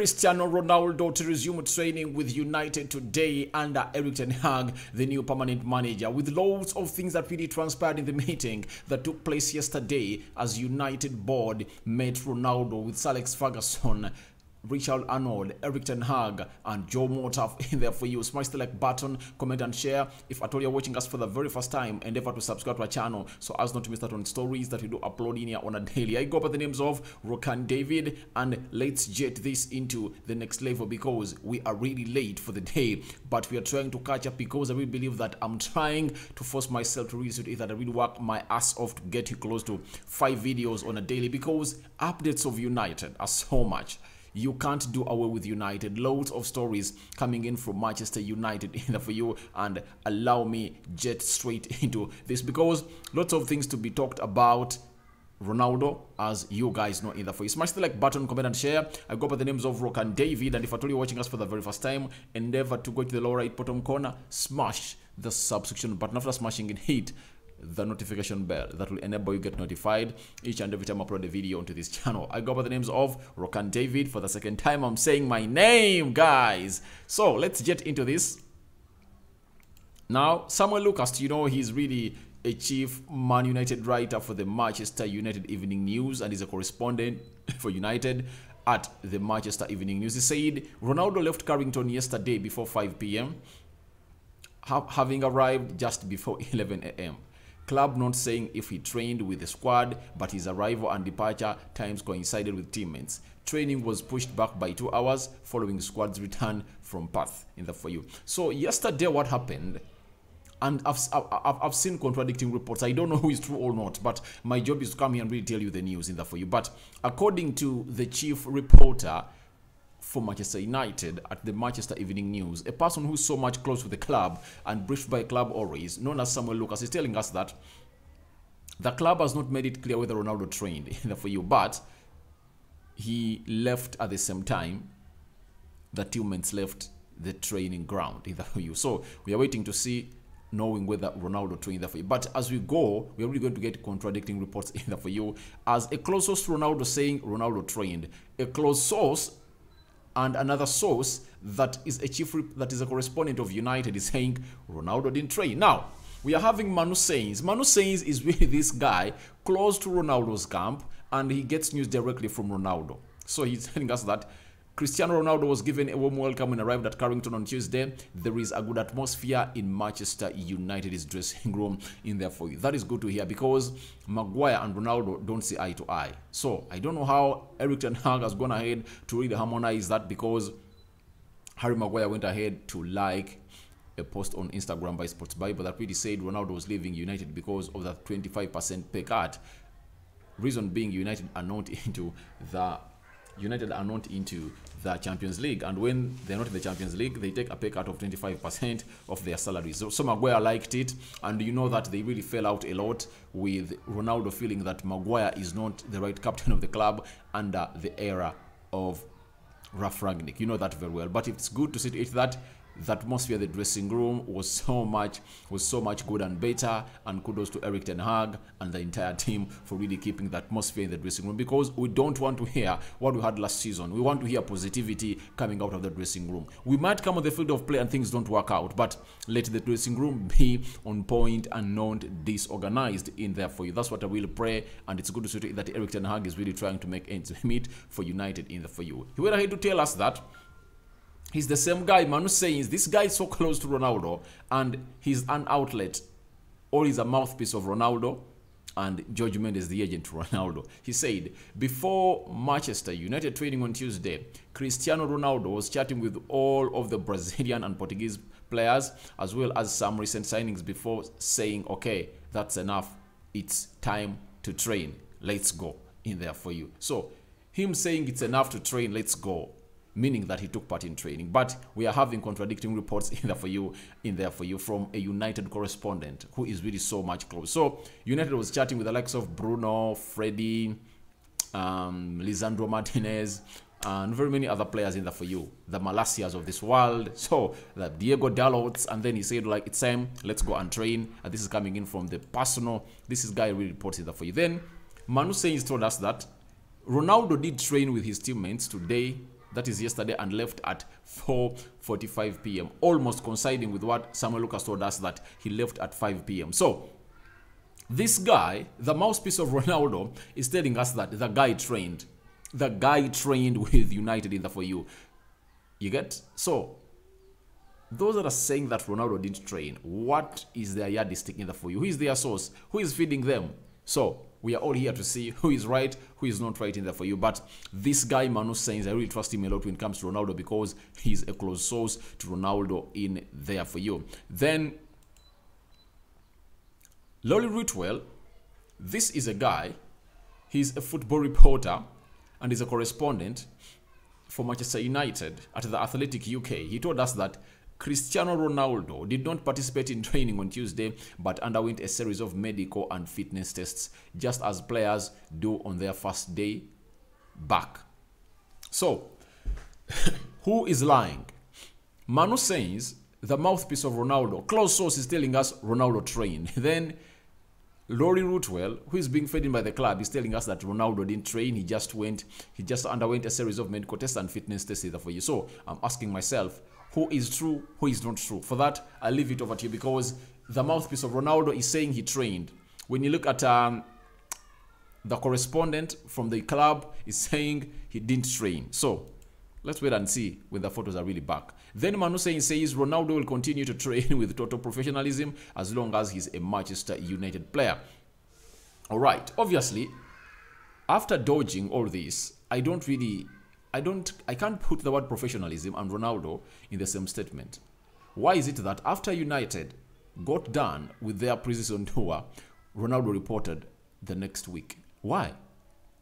Cristiano Ronaldo to resume training with United today under Erik ten Hag, the new permanent manager, with loads of things that really transpired in the meeting that took place yesterday as United board met Ronaldo with Sir Alex Ferguson, Richard Arnold, Erik ten Hag, and Joe Mota in there for you. Smash the like button, comment and share. If at all you're watching us for the very first time, endeavor to subscribe to our channel so as not to miss out on stories that we do upload in here on a daily. I go by the names of Rokan David, and let's jet this into the next level because we are really late for the day, but we are trying to catch up because I really believe that I'm trying to force myself to really see that I really work my ass off to get you close to 5 videos on a daily because updates of United are so much. You can't do away with United. Loads of stories coming in from Manchester United in there for you, and allow me jet straight into this because lots of things to be talked about Ronaldo, as you guys know in there for you. Smash the like button, comment and share. I go by the names of Rokan David, and if at all you're watching us for the very first time, endeavor to go to the lower right bottom corner, smash the subscription button. After smashing it, hit the notification bell that will enable you get notified each and every time I upload a video onto this channel. I go by the names of Rokan David. For the second time I'm saying my name, guys. So let's get into this. Now, Samuel Lucas, you know, he's really a chief Man United writer for the Manchester United Evening News, and he's a correspondent for United at the Manchester Evening News. He said Ronaldo left Carrington yesterday before 5 p.m. having arrived just before 11 a.m. Club not saying if he trained with the squad, but his arrival and departure times coincided with teammates. Training was pushed back by 2 hours following the squad's return from Perth in the for you. So yesterday what happened, and I've seen contradicting reports. I don't know who is true or not, but my job is to come here and really tell you the news in the for you. But according to the chief reporter for Manchester United at the Manchester Evening News, a person who's so much close with the club and briefed by club always, known as Samuel Lucas, is telling us that the club has not made it clear whether Ronaldo trained for you, but he left at the same time the teammates left the training ground for you. So we are waiting to see, knowing whether Ronaldo trained for you. But as we go, we're really going to get contradicting reports for you, as a close source to Ronaldo saying Ronaldo trained, a close source and another source that is a correspondent of United is saying Ronaldo didn't train. Now, we are having Manu Sainz. Manu Sainz is really this guy close to Ronaldo's camp, and he gets news directly from Ronaldo. So he's telling us that Cristiano Ronaldo was given a warm welcome when arrived at Carrington on Tuesday. There is a good atmosphere in Manchester United's dressing room in there for you. That is good to hear because Maguire and Ronaldo don't see eye to eye. So I don't know how Erik ten Hag has gone ahead to really harmonize that, because Harry Maguire went ahead to like a post on Instagram by Sports Bible that really said Ronaldo was leaving United because of that 25% pay cut. Reason being, United are not into the Champions League, and when they're not in the Champions League, they take a pay cut of 25% of their salaries. So Maguire liked it, and you know that they really fell out a lot, with Ronaldo feeling that Maguire is not the right captain of the club under the era of Ralf Rangnick. You know that very well. But it's good to see that the atmosphere of the dressing room was so much good and better, and kudos to Erik ten Hag and the entire team for really keeping the atmosphere in the dressing room, because we don't want to hear what we had last season. We want to hear positivity coming out of the dressing room. We might come on the field of play and things don't work out, but let the dressing room be on point and not disorganized in there for you. That's what I will pray, and it's good to see that Erik ten Hag is really trying to make ends meet for United in there for you. He went ahead to tell us that he's the same guy. Manu Sainz, this guy is so close to Ronaldo, and he's an outlet, or he's a mouthpiece of Ronaldo, and George Mendes, the agent to Ronaldo. He said, before Manchester United training on Tuesday, Cristiano Ronaldo was chatting with all of the Brazilian and Portuguese players, as well as some recent signings, before saying, okay, that's enough. It's time to train. Let's go in there for you. So him saying it's enough to train, let's go, meaning that he took part in training. But we are having contradicting reports in there for you from a United correspondent who is really so much close. So United was chatting with the likes of Bruno, Freddie, Lisandro Martinez, and very many other players in there for you, the Malacias of this world, so the Diego Dalots. And then he said, like, it's time, let's go and train. And this is coming in from the personal, this is guy really reports in there for you. Then Manu Sainz told us that Ronaldo did train with his teammates today That is yesterday, and left at 4:45 p.m. Almost coinciding with what Samuel Lucas told us, that he left at 5 p.m. So this guy, the mouthpiece of Ronaldo, is telling us that the guy trained. The guy trained with United in the For You. You get? So those that are saying that Ronaldo didn't train, what is their yardstick in the For You? Who is their source? Who is feeding them? So we are all here to see who is right, who is not right in the For You. But this guy, Manu Sainz, I really trust him a lot when it comes to Ronaldo, because he's a close source to Ronaldo in there For You. Then Lolly Ritwell, this is a guy, he's a football reporter and is a correspondent for Manchester United at the Athletic UK. He told us that Cristiano Ronaldo did not participate in training on Tuesday, but underwent a series of medical and fitness tests, just as players do on their first day back. So, who is lying? Manu Sainz, the mouthpiece of Ronaldo, close source, is telling us Ronaldo trained. Then Lolly Ritwell, who is being fed in by the club, is telling us that Ronaldo didn't train. He just underwent a series of medical tests and fitness tests for you. So I'm asking myself, who is true, who is not true? For that, I'll leave it over to you, because the mouthpiece of Ronaldo is saying he trained. When you look at the correspondent from the club, is saying he didn't train. So let's wait and see when the photos are really back. Then Manu says Ronaldo will continue to train with total professionalism as long as he's a Manchester United player. All right. Obviously, after dodging all this, I can't put the word professionalism and Ronaldo in the same statement. Why is it that after United got done with their pre-season tour, Ronaldo reported the next week? Why?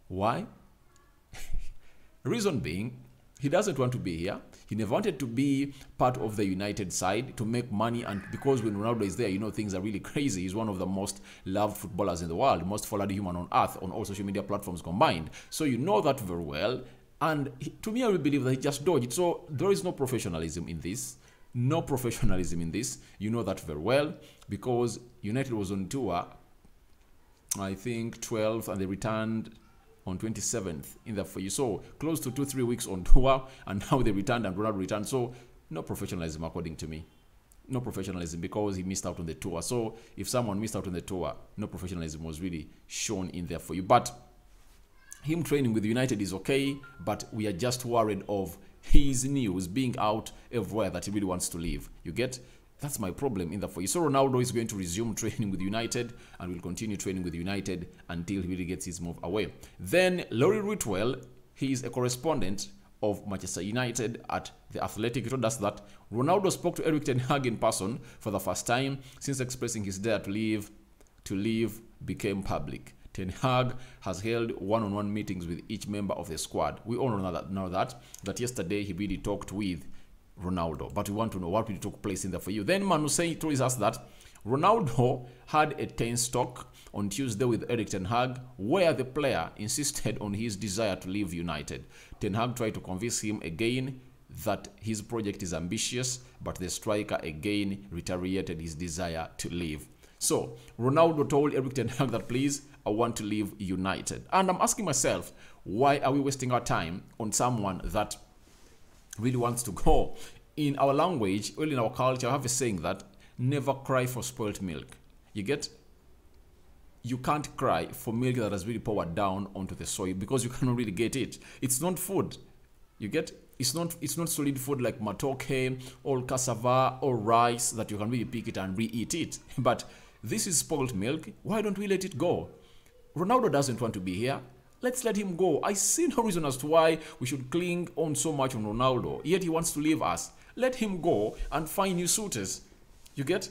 Why? Reason being, he doesn't want to be here. He never wanted to be part of the United side to make money, and because when Ronaldo is there, you know, things are really crazy. He's one of the most loved footballers in the world, most followed human on earth on all social media platforms combined. So you know that very well. And to me, I will believe that he just dodged. So there is no professionalism in this. No professionalism in this. You know that very well, because United was on tour, I think 12th, and they returned on 27th in the For You. So close to 2-3 weeks on tour, and now they returned and Ronaldo returned. So no professionalism according to me. No professionalism, because he missed out on the tour. So if someone missed out on the tour, no professionalism was really shown in there For You. But him training with United is okay, but we are just worried of his news being out everywhere that he really wants to leave. You get? That's my problem in the For You. So Ronaldo is going to resume training with United and will continue training with United until he really gets his move away. Then Lolly Ritwell, he is a correspondent of Manchester United at the Athletic. He told us that Ronaldo spoke to Erik ten Hag in person for the first time since expressing his desire to leave became public. Ten Hag has held one-on-one meetings with each member of the squad. We all know that yesterday he really talked with Ronaldo, but we want to know what really took place in there For You. Then Manu Sainz told us that Ronaldo had a tense talk on Tuesday with Erik ten Hag, where the player insisted on his desire to leave United. Ten Hag tried to convince him again that his project is ambitious, but the striker again reiterated his desire to leave. So Ronaldo told Erik ten Hag that, please, I want to leave United. And I'm asking myself, why are we wasting our time on someone that really wants to go? In our language, well, in our culture, I have a saying that never cry for spoiled milk. You get? You can't cry for milk that has really poured down onto the soil, because you cannot really get it. It's not food. You get? It's not solid food like matoke or cassava or rice that you can really pick it and re-eat it. But this is spoiled milk. Why don't we let it go? Ronaldo doesn't want to be here. Let's let him go. I see no reason as to why we should cling on so much on Ronaldo, yet he wants to leave us. Let him go and find new suitors. You get?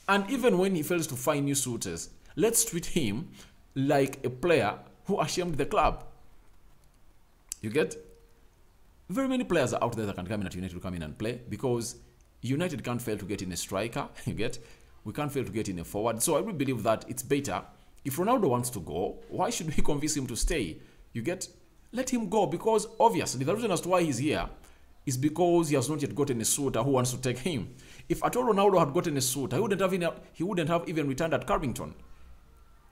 And even when he fails to find new suitors, let's treat him like a player who ashamed the club. You get? Very many players are out there that can come in at United to come in and play, because United can't fail to get in a striker. You get? We can't fail to get in a forward. So I really believe that it's better. If Ronaldo wants to go, why should we convince him to stay? You get? Let him go, because obviously the reason as to why he's here is because he has not yet gotten a suitor who wants to take him. If at all Ronaldo had gotten a suitor, he wouldn't have even returned at Carrington.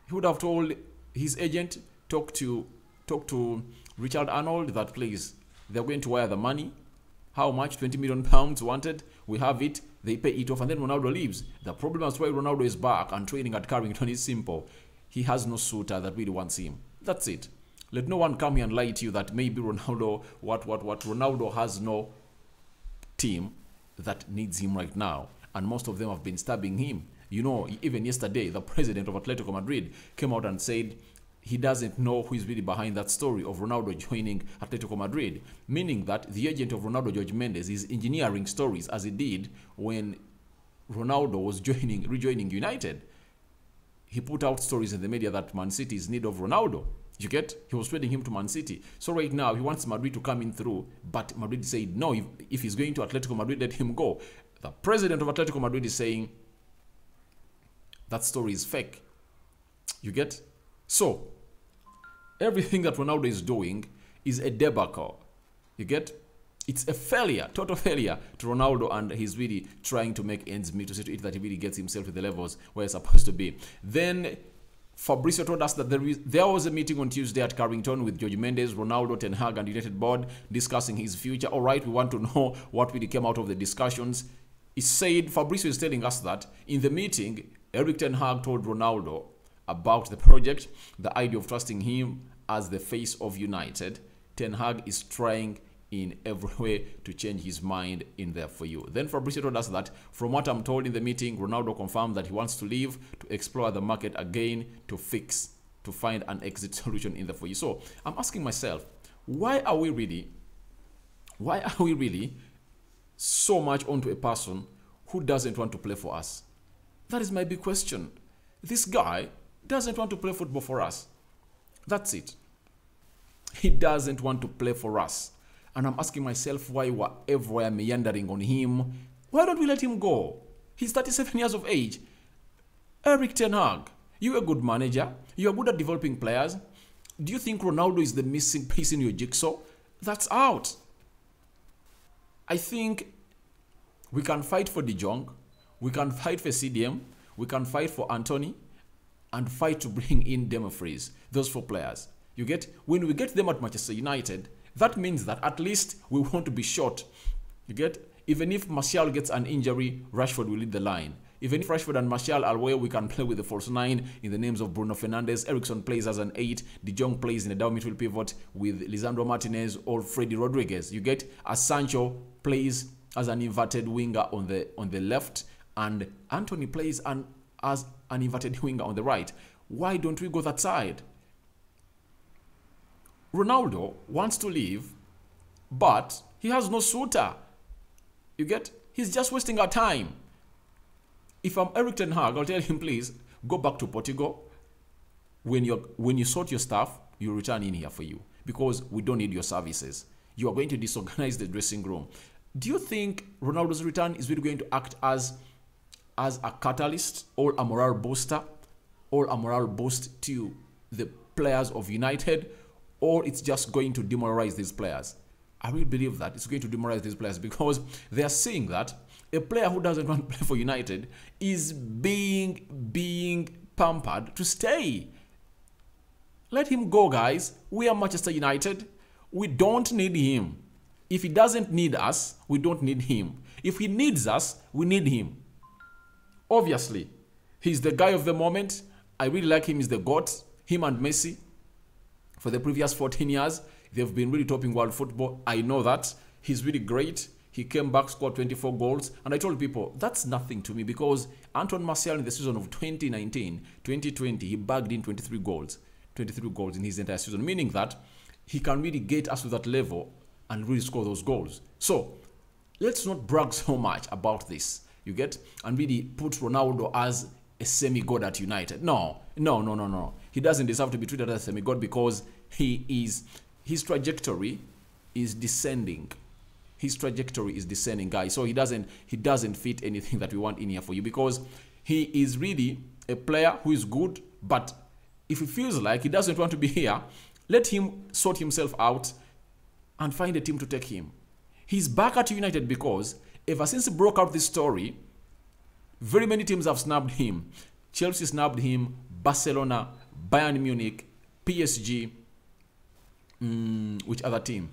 He would have told his agent, talk to Richard Arnold, that, please, They're going to wire the money. How much? 20 million pounds wanted. We have it. They pay it off, and then Ronaldo leaves. The problem is why Ronaldo is back and training at Carrington is simple. He has no suitor that really wants him. That's it. Let no one come here and lie to you that maybe Ronaldo, Ronaldo has no team that needs him right now. And most of them have been stabbing him. You know, even yesterday, the president of Atletico Madrid came out and said he doesn't know who is really behind that story of Ronaldo joining Atletico Madrid, meaning that the agent of Ronaldo, Jorge Mendes, is engineering stories as he did when Ronaldo was rejoining United. He put out stories in the media that Man City is in need of Ronaldo. You get? He was trading him to Man City. So right now, he wants Madrid to come in through, but Madrid said, no, if he's going to Atletico Madrid, let him go. The president of Atletico Madrid is saying that story is fake. You get? So, everything that Ronaldo is doing is a debacle. You get? It's a failure, total failure to Ronaldo, and he's really trying to make ends meet to see to it that he really gets himself to the levels where he's supposed to be. Then Fabrizio told us that there was a meeting on Tuesday at Carrington with Jorge Mendes, Ronaldo, Ten Hag, and United board discussing his future. All right, we want to know what really came out of the discussions. He said, Fabrizio is telling us that in the meeting, Erik Ten Hag told Ronaldo about the project, the idea of trusting him as the face of United. Ten Hag is trying in every way to change his mind in there for you. Then Fabrizio told us that from what I'm told in the meeting, Ronaldo confirmed that he wants to leave to explore the market again, to find an exit solution in there for you. So I'm asking myself, why are we really so much onto a person who doesn't want to play for us? That is my big question. This guy doesn't want to play football for us. That's it. He doesn't want to play for us. And I'm asking myself why we're everywhere meandering on him. Why don't we let him go? He's 37 years of age. Erik Ten Hag, you're a good manager. You're good at developing players. Do you think Ronaldo is the missing piece in your jigsaw? That's out. I think we can fight for De Jong. We can fight for CDM. We can fight for Anthony. And fight to bring in Dumfries. Those 4 players. You get? When we get them at Manchester United, that means that at least we want to be short. You get? Even if Martial gets an injury, Rashford will lead the line. Even if Rashford and Martial are where we can play with the false 9 in the names of Bruno Fernandes, Eriksson plays as an 8, De Jong plays in a down midfield pivot with Lisandro Martinez or Freddy Rodriguez. You get? As Sancho plays as an inverted winger on the left, and Anthony plays as an inverted winger on the right. Why don't we go that side? Ronaldo wants to leave, but he has no suitor. You get? He's just wasting our time. If I'm Erik Ten Hag, I'll tell him, please, go back to Portugal. When you sort your stuff, you return in here for you. Because we don't need your services. You are going to disorganize the dressing room. Do you think Ronaldo's return is really going to act as a catalyst or a morale booster or a morale boost to the players of United, or it's just going to demoralize these players? I really believe that it's going to demoralize these players because they are seeing that a player who doesn't want to play for United is being pampered to stay. Let him go, guys. We are Manchester United. We don't need him. If he doesn't need us, we don't need him. If he needs us, we need him. Obviously, he's the guy of the moment. I really like him. He's the GOAT. Him and Messi. For the previous 14 years, they've been really topping world football. I know that. He's really great. He came back, scored 24 goals. And I told people, that's nothing to me because Antoine Martial in the season of 2019-2020, he bagged in 23 goals. 23 goals in his entire season, meaning that he can really get us to that level and really score those goals. So, let's not brag so much about this, you get? And really put Ronaldo as a semi-god at United. No. He doesn't deserve to be treated as a semi-god because his trajectory is descending. His trajectory is descending, guys. So he doesn't fit anything that we want in here for you because he is really a player who is good, but if he feels like he doesn't want to be here, let him sort himself out and find a team to take him. He's back at United because ever since he broke out this story, very many teams have snubbed him. Chelsea snubbed him, Barcelona, Bayern Munich, PSG, which other team?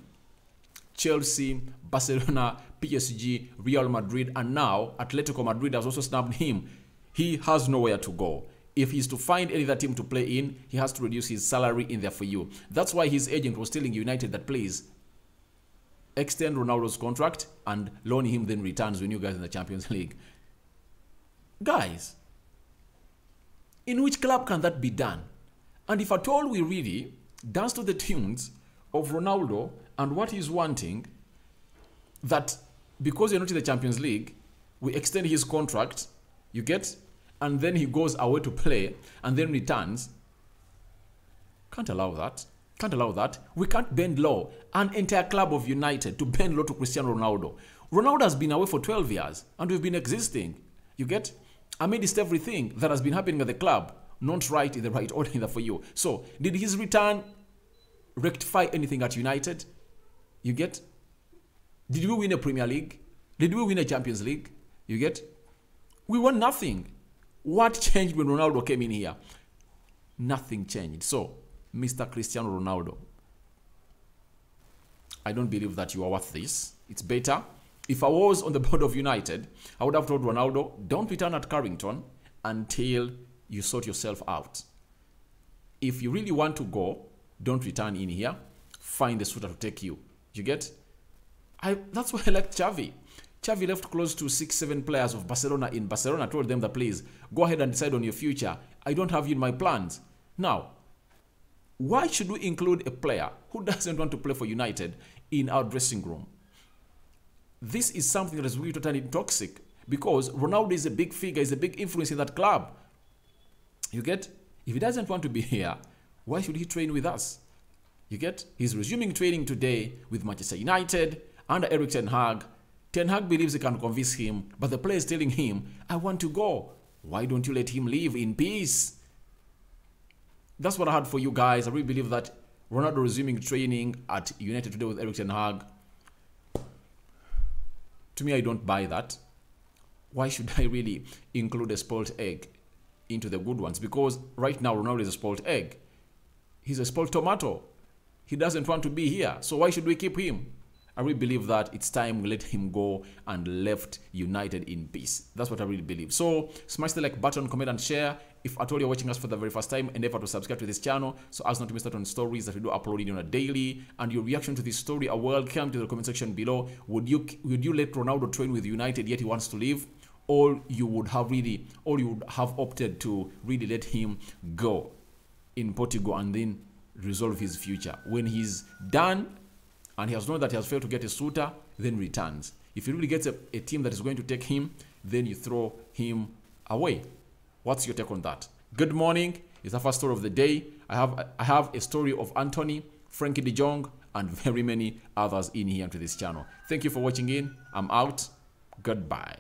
Chelsea, Barcelona, PSG, Real Madrid, and now Atletico Madrid has also snapped him. He has nowhere to go. If he's to find any other team to play in, he has to reduce his salary in there for you. That's why his agent was telling United that please extend Ronaldo's contract and loan him, then returns when you guys in the Champions League. Guys, in which club can that be done? And if at all we really dance to the tunes of Ronaldo and what he's wanting, that because you're not in the Champions League, we extend his contract, you get, and then he goes away to play and then returns. Can't allow that. Can't allow that. We can't bend law. An entire club of United to bend law to Cristiano Ronaldo. Ronaldo has been away for 12 years and we've been existing. You get? Amidst everything that has been happening at the club, not right in the right order either for you. So, did his return rectify anything at United? You get? Did we win a Premier League? Did we win a Champions League? You get? We won nothing. What changed when Ronaldo came in here? Nothing changed. So, Mr. Cristiano Ronaldo, I don't believe that you are worth this. It's better. If I was on the board of United, I would have told Ronaldo, don't return at Carrington until you sort yourself out. If you really want to go, don't return in here. Find a suitor to take you. You get? That's why I like Xavi. Xavi left close to 6-7 players of Barcelona in Barcelona, told them that please, go ahead and decide on your future. I don't have you in my plans. Now, why should we include a player who doesn't want to play for United in our dressing room? This is something that is really totally toxic because Ronaldo is a big figure, is a big influence in that club. You get? If he doesn't want to be here, why should he train with us? You get? He's resuming training today with Manchester United under Erik Ten Hag. Ten Hag believes he can convince him, but the player is telling him, I want to go. Why don't you let him leave in peace? That's what I had for you guys. I really believe that Ronaldo resuming training at United today with Erik Ten Hag. To me, I don't buy that. Why should I really include a spoiled egg into the good ones? Because right now, Ronaldo is a spoiled egg. He's a spoiled tomato. He doesn't want to be here. So why should we keep him? I really believe that it's time we let him go and left United in peace. That's what I really believe. So smash the like button, comment and share. If at all you're watching us for the very first time, endeavor to subscribe to this channel so as not to miss out on stories that we do upload on a daily. And your reaction to this story are welcome to the comment section below. Would you let Ronaldo train with United yet he wants to leave? Or you would have opted to really let him go in Portugal and then resolve his future. When he's done and he has known that he has failed to get a suitor, then returns. If he really gets a team that is going to take him, then you throw him away. What's your take on that? Good morning. It's the first story of the day. I have a story of Anthony, Frankie de Jong, and very many others in here to this channel. Thank you for watching in. I'm out. Goodbye.